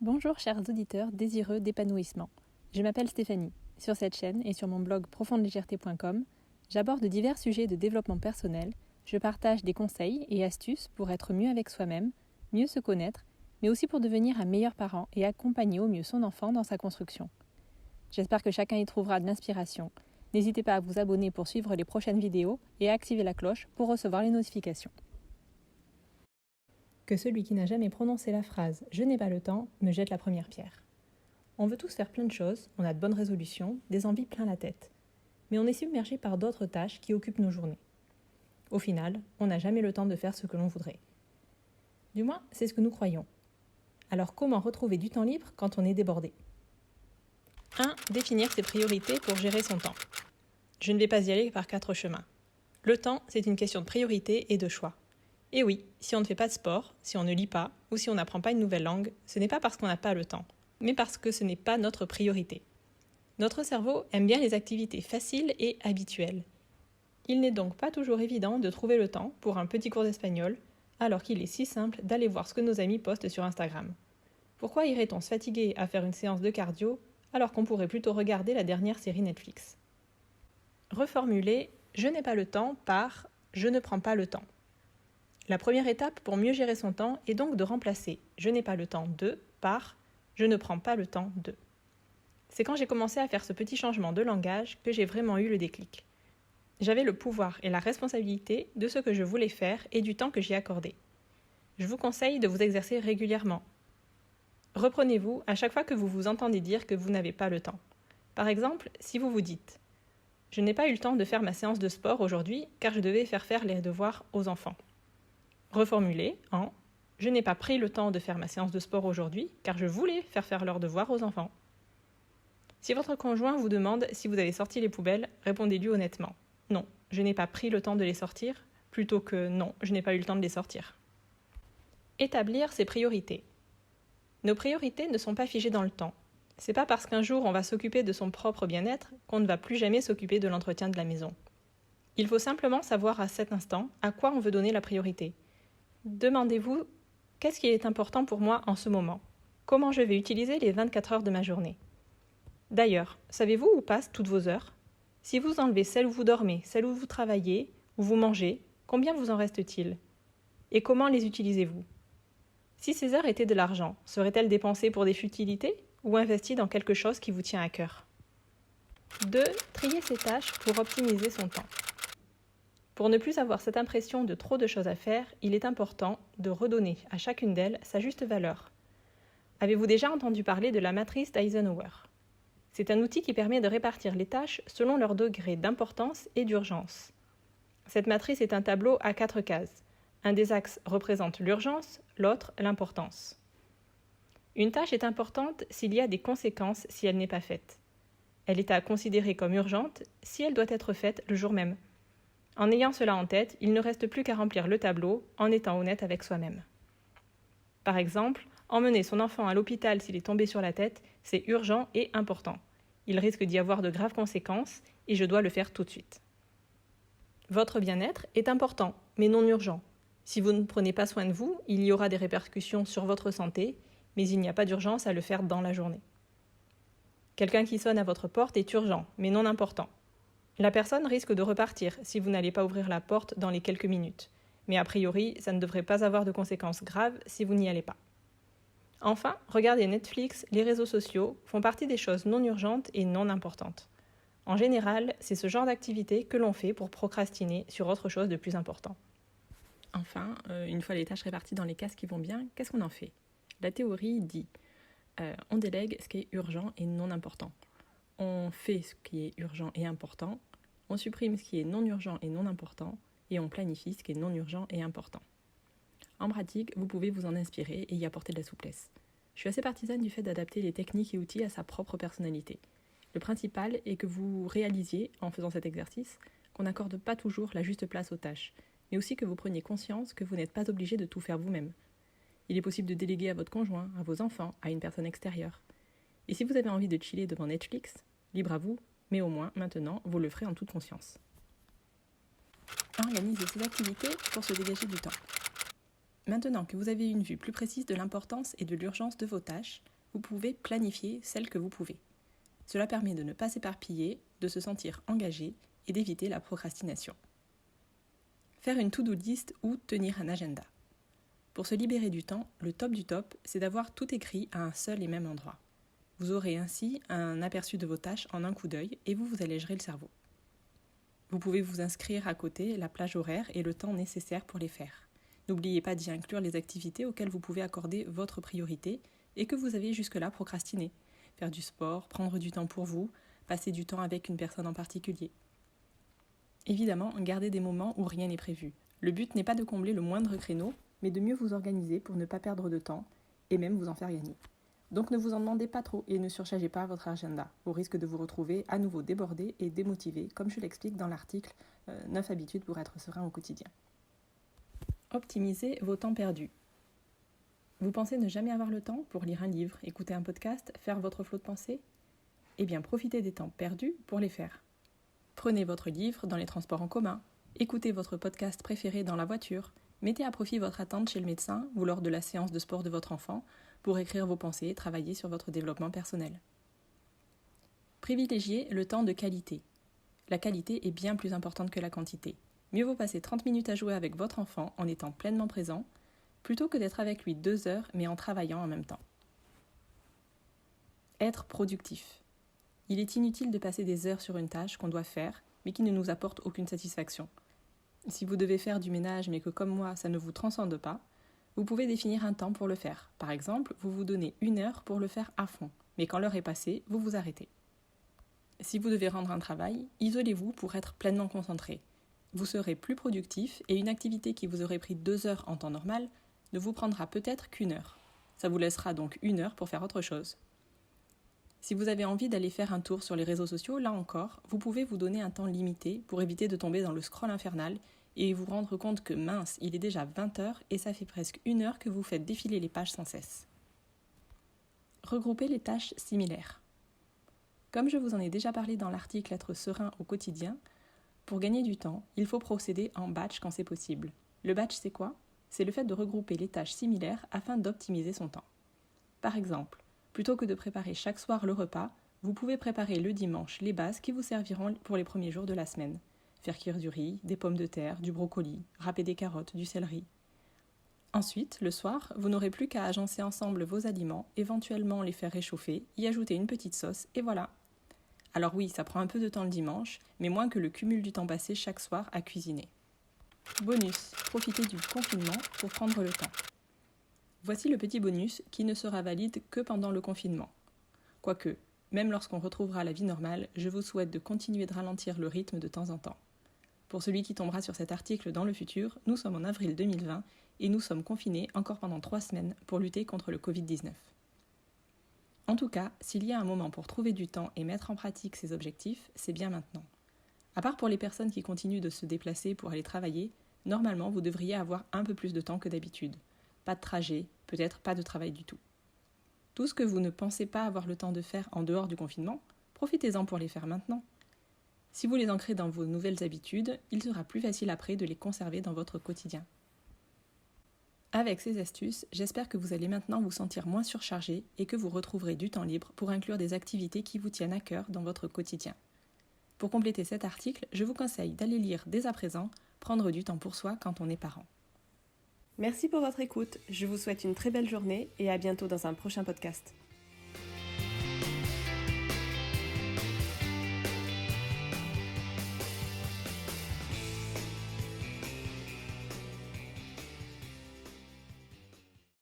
Bonjour chers auditeurs désireux d'épanouissement. Je m'appelle Stéphanie. Sur cette chaîne et sur mon blog profondelégèreté.com, j'aborde divers sujets de développement personnel, je partage des conseils et astuces pour être mieux avec soi-même, mieux se connaître, mais aussi pour devenir un meilleur parent et accompagner au mieux son enfant dans sa construction. J'espère que chacun y trouvera de l'inspiration. N'hésitez pas à vous abonner pour suivre les prochaines vidéos et à activer la cloche pour recevoir les notifications. Que celui qui n'a jamais prononcé la phrase « je n'ai pas le temps » me jette la première pierre. On veut tous faire plein de choses, on a de bonnes résolutions, des envies plein la tête. Mais on est submergé par d'autres tâches qui occupent nos journées. Au final, on n'a jamais le temps de faire ce que l'on voudrait. Du moins, c'est ce que nous croyons. Alors comment retrouver du temps libre quand on est débordé ? 1. Définir ses priorités pour gérer son temps. Je ne vais pas y aller par 4 chemins. Le temps, c'est une question de priorité et de choix. Et oui, si on ne fait pas de sport, si on ne lit pas, ou si on n'apprend pas une nouvelle langue, ce n'est pas parce qu'on n'a pas le temps, mais parce que ce n'est pas notre priorité. Notre cerveau aime bien les activités faciles et habituelles. Il n'est donc pas toujours évident de trouver le temps pour un petit cours d'espagnol, alors qu'il est si simple d'aller voir ce que nos amis postent sur Instagram. Pourquoi irait-on se fatiguer à faire une séance de cardio, alors qu'on pourrait plutôt regarder la dernière série Netflix ? Reformuler « je n'ai pas le temps » par « je ne prends pas le temps ». La première étape pour mieux gérer son temps est donc de remplacer « je n'ai pas le temps de » par « je ne prends pas le temps de ». C'est quand j'ai commencé à faire ce petit changement de langage que j'ai vraiment eu le déclic. J'avais le pouvoir et la responsabilité de ce que je voulais faire et du temps que j'y accordais. Je vous conseille de vous exercer régulièrement. Reprenez-vous à chaque fois que vous vous entendez dire que vous n'avez pas le temps. Par exemple, si vous vous dites « je n'ai pas eu le temps de faire ma séance de sport aujourd'hui car je devais faire les devoirs aux enfants ». Reformuler en « je n'ai pas pris le temps de faire ma séance de sport aujourd'hui car je voulais faire leurs devoirs aux enfants ». Si votre conjoint vous demande si vous avez sorti les poubelles, répondez-lui honnêtement « non, je n'ai pas pris le temps de les sortir » plutôt que « non, je n'ai pas eu le temps de les sortir ». Établir ses priorités. Nos priorités ne sont pas figées dans le temps. C'est pas parce qu'un jour on va s'occuper de son propre bien-être qu'on ne va plus jamais s'occuper de l'entretien de la maison. Il faut simplement savoir à cet instant à quoi on veut donner la priorité. Demandez-vous « qu'est-ce qui est important pour moi en ce moment ? Comment je vais utiliser les 24 heures de ma journée ?» D'ailleurs, savez-vous où passent toutes vos heures ? Si vous enlevez celles où vous dormez, celles où vous travaillez, où vous mangez, combien vous en reste-t-il ? Et comment les utilisez-vous ? Si ces heures étaient de l'argent, seraient-elles dépensées pour des futilités ou investies dans quelque chose qui vous tient à cœur ? 2. Trier ses tâches pour optimiser son temps. Pour ne plus avoir cette impression de trop de choses à faire, il est important de redonner à chacune d'elles sa juste valeur. Avez-vous déjà entendu parler de la matrice d'Eisenhower ? C'est un outil qui permet de répartir les tâches selon leur degré d'importance et d'urgence. Cette matrice est un tableau à 4 cases. Un des axes représente l'urgence, l'autre l'importance. Une tâche est importante s'il y a des conséquences si elle n'est pas faite. Elle est à considérer comme urgente si elle doit être faite le jour même. En ayant cela en tête, il ne reste plus qu'à remplir le tableau en étant honnête avec soi-même. Par exemple, emmener son enfant à l'hôpital s'il est tombé sur la tête, c'est urgent et important. Il risque d'y avoir de graves conséquences et je dois le faire tout de suite. Votre bien-être est important, mais non urgent. Si vous ne prenez pas soin de vous, il y aura des répercussions sur votre santé, mais il n'y a pas d'urgence à le faire dans la journée. Quelqu'un qui sonne à votre porte est urgent, mais non important. La personne risque de repartir si vous n'allez pas ouvrir la porte dans les quelques minutes. Mais a priori, ça ne devrait pas avoir de conséquences graves si vous n'y allez pas. Enfin, regarder Netflix, les réseaux sociaux font partie des choses non urgentes et non importantes. En général, c'est ce genre d'activité que l'on fait pour procrastiner sur autre chose de plus important. Enfin, une fois les tâches réparties dans les cases qui vont bien, qu'est-ce qu'on en fait ? La théorie dit on délègue ce qui est urgent et non important. On fait ce qui est urgent et important. On supprime ce qui est non urgent et non important, et on planifie ce qui est non urgent et important. En pratique, vous pouvez vous en inspirer et y apporter de la souplesse. Je suis assez partisane du fait d'adapter les techniques et outils à sa propre personnalité. Le principal est que vous réalisiez, en faisant cet exercice, qu'on n'accorde pas toujours la juste place aux tâches, mais aussi que vous preniez conscience que vous n'êtes pas obligé de tout faire vous-même. Il est possible de déléguer à votre conjoint, à vos enfants, à une personne extérieure. Et si vous avez envie de chiller devant Netflix, libre à vous, mais au moins, maintenant, vous le ferez en toute conscience. Organiser ses activités pour se dégager du temps. Maintenant que vous avez une vue plus précise de l'importance et de l'urgence de vos tâches, vous pouvez planifier celles que vous pouvez. Cela permet de ne pas s'éparpiller, de se sentir engagé et d'éviter la procrastination. Faire une to-do list ou tenir un agenda. Pour se libérer du temps, le top du top, c'est d'avoir tout écrit à un seul et même endroit. Vous aurez ainsi un aperçu de vos tâches en un coup d'œil et vous vous allégerez le cerveau. Vous pouvez vous inscrire à côté la plage horaire et le temps nécessaire pour les faire. N'oubliez pas d'y inclure les activités auxquelles vous pouvez accorder votre priorité et que vous avez jusque-là procrastiné. Faire du sport, prendre du temps pour vous, passer du temps avec une personne en particulier. Évidemment, gardez des moments où rien n'est prévu. Le but n'est pas de combler le moindre créneau, mais de mieux vous organiser pour ne pas perdre de temps et même vous en faire gagner. Donc ne vous en demandez pas trop et ne surchargez pas votre agenda, au risque de vous retrouver à nouveau débordé et démotivé, comme je l'explique dans l'article 9 habitudes pour être serein au quotidien. Optimisez vos temps perdus. Vous pensez ne jamais avoir le temps pour lire un livre, écouter un podcast, faire votre flot de pensée ? Eh bien, profitez des temps perdus pour les faire. Prenez votre livre dans les transports en commun, écoutez votre podcast préféré dans la voiture, mettez à profit votre attente chez le médecin ou lors de la séance de sport de votre enfant pour écrire vos pensées et travailler sur votre développement personnel. Privilégiez le temps de qualité. La qualité est bien plus importante que la quantité. Mieux vaut passer 30 minutes à jouer avec votre enfant en étant pleinement présent, plutôt que d'être avec lui 2 heures mais en travaillant en même temps. Être productif. Il est inutile de passer des heures sur une tâche qu'on doit faire, mais qui ne nous apporte aucune satisfaction. Si vous devez faire du ménage, mais que comme moi, ça ne vous transcende pas, vous pouvez définir un temps pour le faire. Par exemple, vous vous donnez 1 heure pour le faire à fond, mais quand l'heure est passée, vous vous arrêtez. Si vous devez rendre un travail, isolez-vous pour être pleinement concentré. Vous serez plus productif et une activité qui vous aurait pris 2 heures en temps normal ne vous prendra peut-être qu'1 heure. Ça vous laissera donc 1 heure pour faire autre chose. Si vous avez envie d'aller faire un tour sur les réseaux sociaux, là encore, vous pouvez vous donner un temps limité pour éviter de tomber dans le scroll infernal et vous rendre compte que mince, il est déjà 20h et ça fait presque 1 heure que vous faites défiler les pages sans cesse. Regroupez les tâches similaires. Comme je vous en ai déjà parlé dans l'article Être serein au quotidien, pour gagner du temps, il faut procéder en batch quand c'est possible. Le batch, c'est quoi ? C'est le fait de regrouper les tâches similaires afin d'optimiser son temps. Par exemple, plutôt que de préparer chaque soir le repas, vous pouvez préparer le dimanche les bases qui vous serviront pour les premiers jours de la semaine. Faire cuire du riz, des pommes de terre, du brocoli, râper des carottes, du céleri. Ensuite, le soir, vous n'aurez plus qu'à agencer ensemble vos aliments, éventuellement les faire réchauffer, y ajouter une petite sauce, et voilà. Alors oui, ça prend un peu de temps le dimanche, mais moins que le cumul du temps passé chaque soir à cuisiner. Bonus, profitez du confinement pour prendre le temps. Voici le petit bonus qui ne sera valide que pendant le confinement. Quoique, même lorsqu'on retrouvera la vie normale, je vous souhaite de continuer de ralentir le rythme de temps en temps. Pour celui qui tombera sur cet article dans le futur, nous sommes en avril 2020 et nous sommes confinés encore pendant 3 semaines pour lutter contre le Covid-19. En tout cas, s'il y a un moment pour trouver du temps et mettre en pratique ses objectifs, c'est bien maintenant. À part pour les personnes qui continuent de se déplacer pour aller travailler, normalement vous devriez avoir un peu plus de temps que d'habitude. Pas de trajet, peut-être pas de travail du tout. Tout ce que vous ne pensez pas avoir le temps de faire en dehors du confinement, profitez-en pour les faire maintenant. Si vous les ancrez dans vos nouvelles habitudes, il sera plus facile après de les conserver dans votre quotidien. Avec ces astuces, j'espère que vous allez maintenant vous sentir moins surchargé et que vous retrouverez du temps libre pour inclure des activités qui vous tiennent à cœur dans votre quotidien. Pour compléter cet article, je vous conseille d'aller lire dès à présent « Prendre du temps pour soi quand on est parent ». Merci pour votre écoute, je vous souhaite une très belle journée et à bientôt dans un prochain podcast.